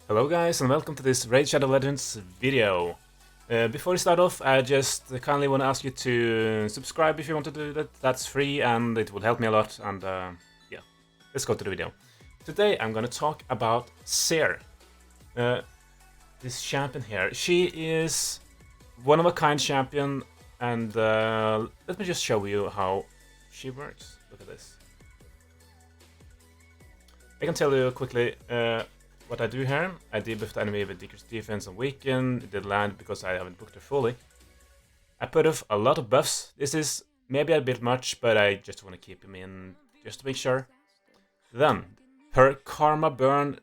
Hello guys and welcome to this Raid Shadow Legends video. Before we start off, I just kindly want to ask you to subscribe if you want to do that. That's free and it would help me a lot, and yeah, let's go to the video. Today I'm gonna talk about Seer. This champion here. She is one of a kind champion, and let me just show you how she works. Look at this. I can tell you quickly what I do here. I debuff the enemy with decreased defense and weaken. It did land because I haven't booked her fully. I put off a lot of buffs. This is maybe a bit much, but I just want to keep him in just to make sure. Then, her Karma Burn,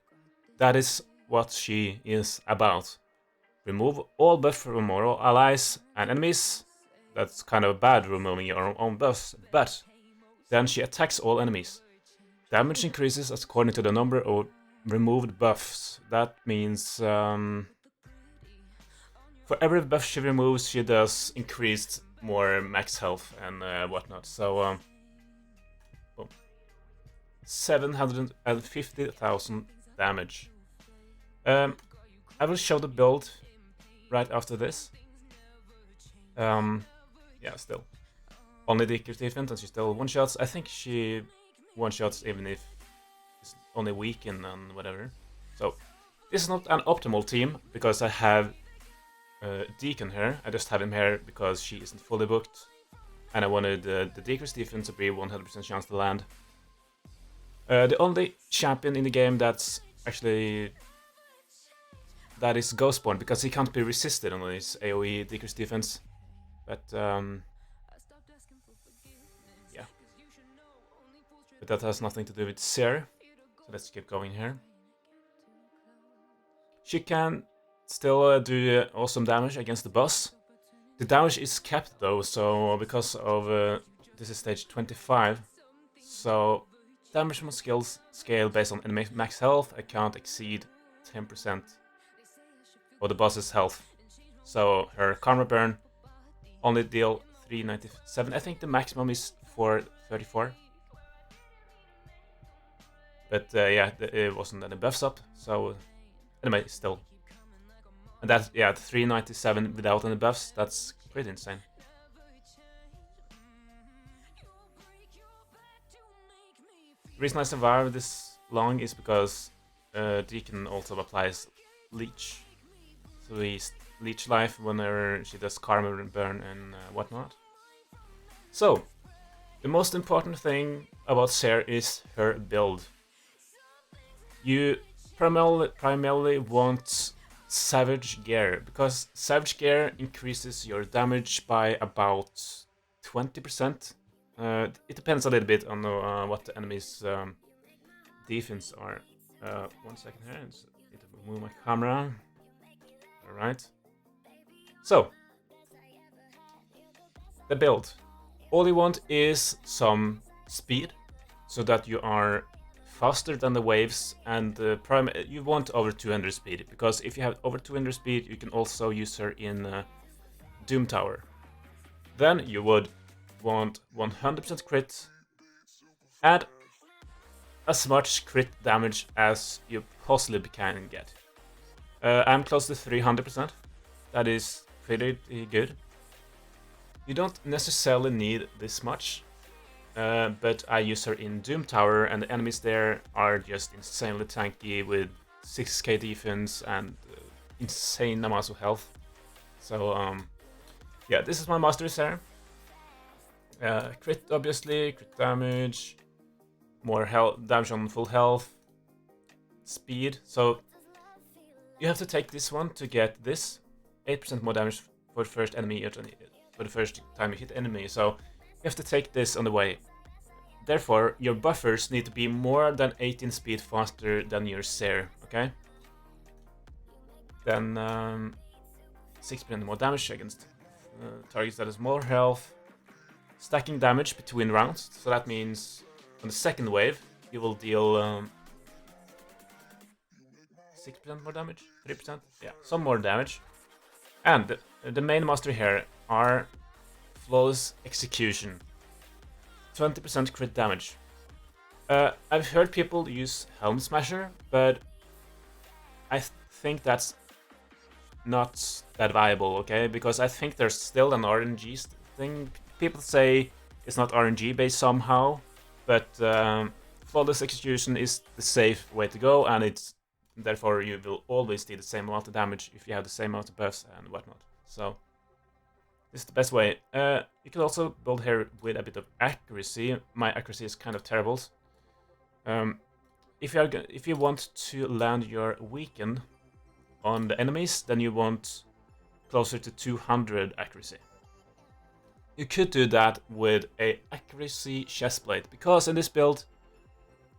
that is what she is about. Remove all buff from all allies and enemies. That's kind of bad, removing your own buffs, but then she attacks all enemies. Damage increases according to the number of removed buffs. That means for every buff she removes, she does increased more max health and whatnot. So, boom. 750,000 damage. I will show the build right after this. Yeah, still. Only decreased defense and she still one-shots. I think she one-shots even if it's only weaken and whatever. So this is not an optimal team because I have Deacon here. I just have him here because she isn't fully booked, and I wanted the decreased defense to be 100% chance to land. The only champion in the game that's actually that is Ghostborn, because he can't be resisted on his AoE decreased defense. But yeah. But that has nothing to do with Seer. So let's keep going here. She can still do awesome damage against the boss. The damage is capped though, so because of this is stage 25, so damage from skills scale based on enemy max health. I can't exceed 10% of the boss's health. So her Karma Burn only deal 397. I think the maximum is 434. But yeah, it wasn't any buffs up, so anyway, still. And that's, yeah, 397 without any buffs, that's pretty insane. The reason I survived this long is because Deacon also applies Leech. So he's Leech Life whenever she does Karma Burn and whatnot. So, the most important thing about Seer is her build. You primarily want Savage Gear, because Savage Gear increases your damage by about 20%. It depends a little bit on what the enemy's defense are. 1 second here, I need to move my camera. Alright. So, the build. All you want is some speed, so that you are faster than the waves, and you want over 200 speed, because if you have over 200 speed, you can also use her in Doom Tower. Then you would want 100% crit and as much crit damage as you possibly can get. I'm close to 300%. That is pretty good. You don't necessarily need this much. But I use her in Doom Tower, and the enemies there are just insanely tanky with 6k defense and insane amounts of health. So yeah, this is my mastery here. Crit, obviously, crit damage, more health, damage on full health, speed. So you have to take this one to get this 8% more damage for the first enemy for the first time you hit enemy. So you have to take this on the way. Therefore, your buffers need to be more than 18 speed faster than your Seer, okay? Then 6% more damage against targets that has more health. Stacking damage between rounds, so that means on the second wave you will deal 6% more damage? 3%? Yeah, some more damage. And the main mastery here are Flawless Execution. 20% crit damage. I've heard people use Helm Smasher, but I think that's not that viable, okay? Because I think there's still an RNG thing. People say it's not RNG based somehow, but flawless execution is the safe way to go, and it's therefore you will always do the same amount of damage if you have the same amount of buffs and whatnot. So this is the best way. You can also build here with a bit of accuracy. My accuracy is kind of terrible. If you want to land your weaken on the enemies, then you want closer to 200 accuracy. You could do that with a accuracy chestplate, because in this build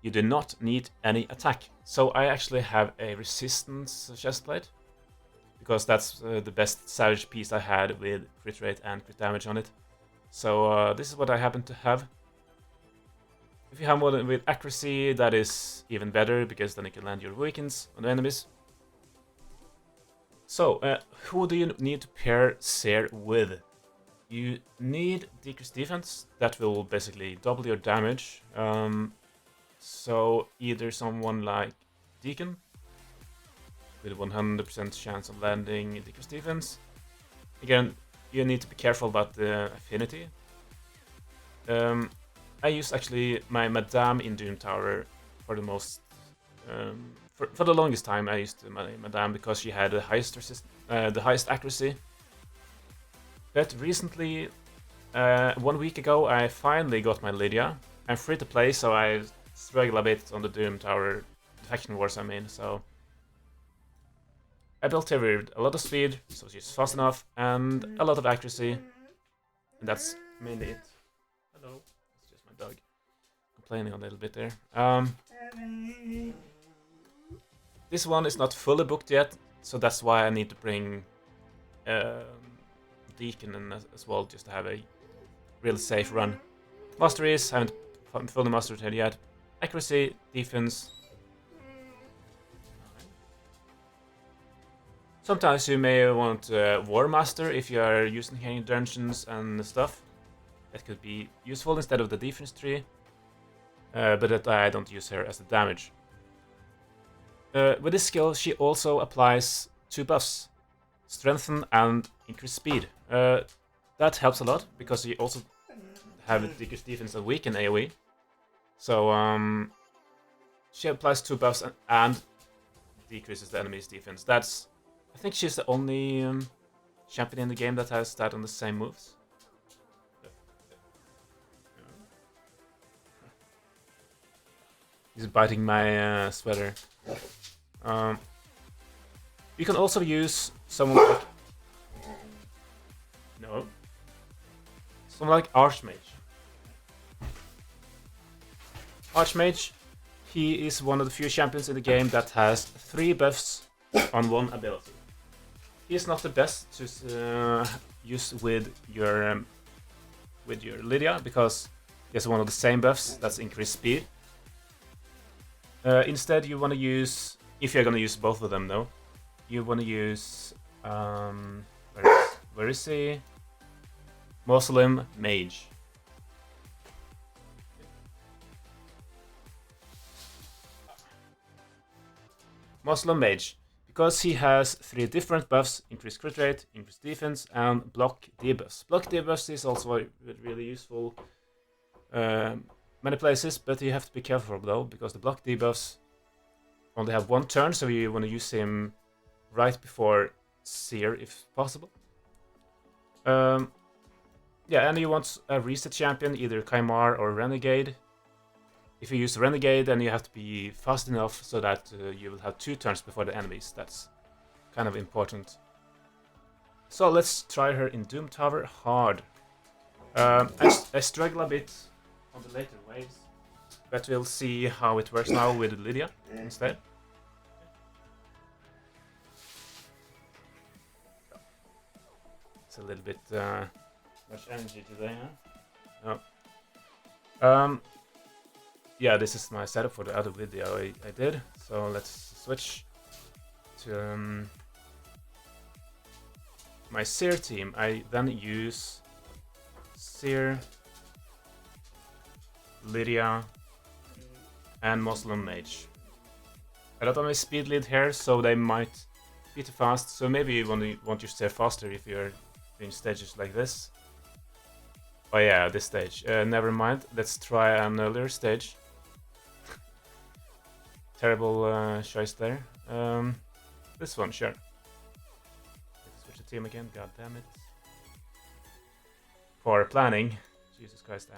you do not need any attack. So I actually have a resistance chestplate, because that's the best savage piece I had with crit rate and crit damage on it. So this is what I happen to have. If you have one with accuracy, that is even better, because then you can land your weakens on the enemies. So, who do you need to pair Seer with? You need decreased defense, that will basically double your damage. So either someone like Deacon, with 100% chance of landing decreased defense. Again, you need to be careful about the affinity. I use actually my Madame in Doom Tower for the most... for the longest time I used my Madame because she had the highest accuracy. But recently, 1 week ago, I finally got my Lydia. I'm free to play, so I struggle a bit on the Doom Tower, the faction wars I mean, so... I built her with a lot of speed, so she's fast enough, and a lot of accuracy. And that's mainly it. Hello. It's just my dog complaining a little bit there. This one is not fully booked yet, so that's why I need to bring Deacon in as well, just to have a really safe run. Masteries, haven't fully mastered it yet. Accuracy, defense. Sometimes you may want War Master if you are using her in dungeons and stuff. That could be useful instead of the defense tree. But that I don't use her as the damage. With this skill, she also applies 2 buffs. Strengthen and increase speed. That helps a lot, because you also have decreased defense and weaken AoE. So she applies 2 buffs and decreases the enemy's defense. I think she's the only champion in the game that has that on the same moves. He's biting my sweater. You can also use someone like... No. Someone like Archmage. Archmage, he is one of the few champions in the game that has 3 buffs on 1 ability. He is not the best to use with your Lydia, because he has one of the same buffs, that's increased speed. Instead, you want to use, if you're going to use both of them though, you want to use, where is he? Muslim Mage. Muslim Mage, because he has 3 different buffs: increased crit rate, increased defense, and block debuffs. Block debuffs is also really useful many places, but you have to be careful though, because the block debuffs only have 1 turn, so you want to use him right before Seer if possible. Yeah, and you want a reset champion, either Kaimar or Renegade. If you use Renegade, then you have to be fast enough so that you will have 2 turns before the enemies. That's kind of important. So let's try her in Doom Tower hard. I struggle a bit on the later waves, but we'll see how it works now with Lydia instead. It's a little bit much energy today, huh? Oh. Yeah, this is my setup for the other video I did. So let's switch to my Seer team. I then use Seer, Lydia, and Muslim Mage. a lot of my speed lead here, so they might be too fast. So maybe you want to steer faster if you're doing stages like this. Oh yeah, this stage. Never mind. Let's try an earlier stage. Terrible choice there. This one, sure. Switch the team again. God damn it. Poor planning. Jesus Christ,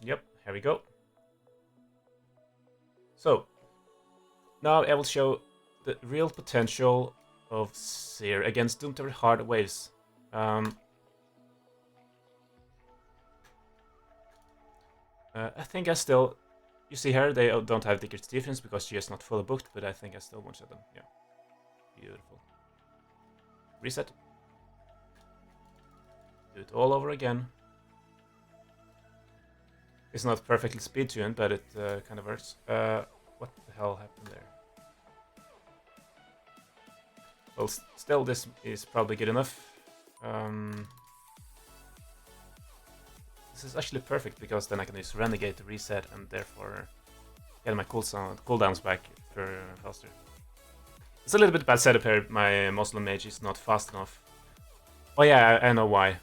yep, here we go. So, now I will show the real potential of Seer against Doomtower hard waves. I think I still... You see here, they don't have Dicker's defense because she is not fully booked, but I think I still one-shot them. Yeah. Beautiful. Reset. Do it all over again. It's not perfectly speed-tuned, but it kind of works. What the hell happened there? Well, still, this is probably good enough. This is actually perfect because then I can use Renegade to reset and therefore get my cooldowns back for faster. It's a little bit bad setup here. My Muslim mage is not fast enough. Oh yeah, I know why.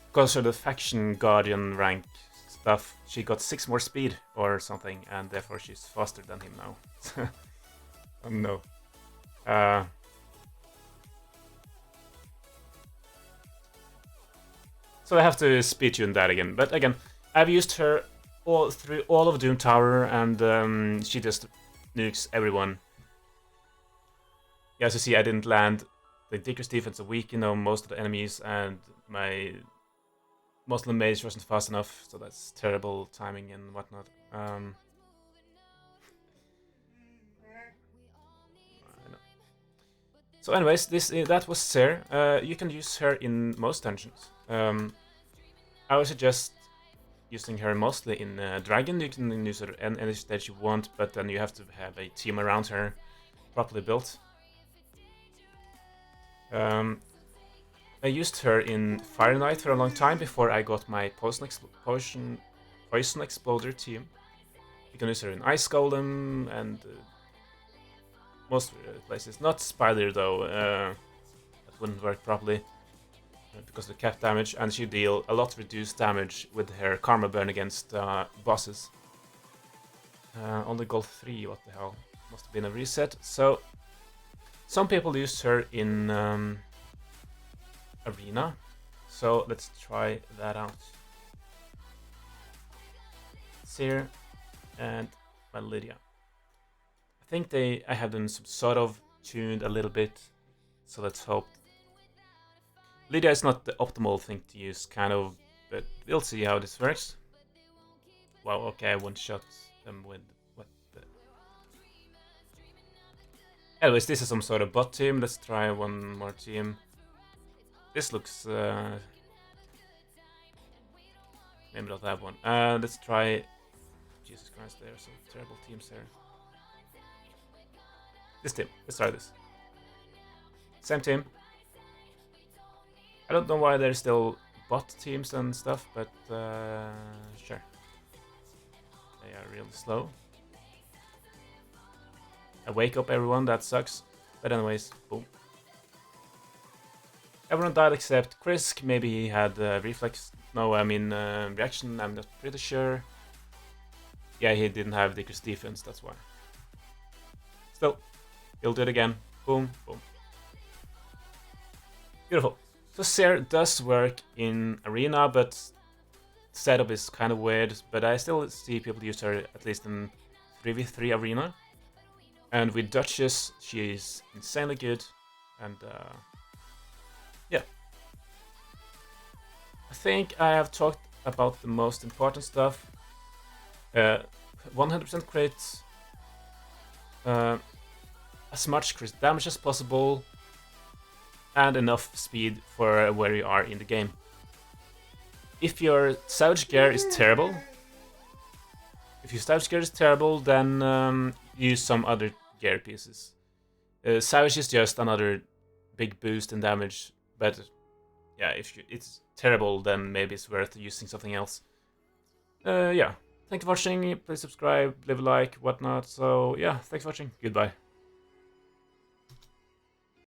Because of the faction guardian rank stuff, she got 6 more speed or something, and therefore she's faster than him now. Oh no. So I have to speed tune that again. But again, I've used her through all of Doom Tower, and she just nukes everyone. Yeah, as you see, I didn't land. The Dicker's defense weak, you know, most of the enemies, and my Muslim mage wasn't fast enough, so that's terrible timing and whatnot. So anyways, that was Seer. You can use her in most dungeons. I would suggest using her mostly in Dragon. You can use her in any stage you want, but then you have to have a team around her properly built. I used her in Fire Knight for a long time before I got my Poison Exploder team. You can use her in Ice Golem and most places. Not Spider though, that wouldn't work properly because of the cap damage, and she deal a lot reduced damage with her Karma Burn against bosses. Only gold 3, what the hell? Must have been a reset. So, some people use her in Arena, so let's try that out. Seer and Lydia. I think I have them sort of tuned a little bit, so let's hope. Lydia is not the optimal thing to use, kind of, but we'll see how this works. Wow, okay, I one-shot them with what the... Anyways, this is some sort of bot team. Let's try one more team. This looks... maybe not that one. Let's try... Jesus Christ, there are some terrible teams here. This team. Let's try this. Same team. I don't know why there's still bot teams and stuff, but sure. They are really slow. I wake up everyone, that sucks. But anyways, boom. Everyone died except Krisk. Maybe he had reflex. No, I mean reaction. I'm not pretty sure. Yeah, he didn't have Dicker's defense, that's why. Still, he'll do it again. Boom, boom. Beautiful. So Seer does work in Arena, but setup is kind of weird. But I still see people use her at least in 3v3 Arena. And with Duchess, she is insanely good. And yeah. I think I have talked about the most important stuff. 100% crit. As much crit damage as possible. And enough speed for where you are in the game. If your Savage Gear is terrible, then use some other gear pieces. Savage is just another big boost in damage, but yeah, if it's terrible, then maybe it's worth using something else. Yeah. Thanks for watching. Please subscribe, leave a like, whatnot. So yeah, thanks for watching. Goodbye.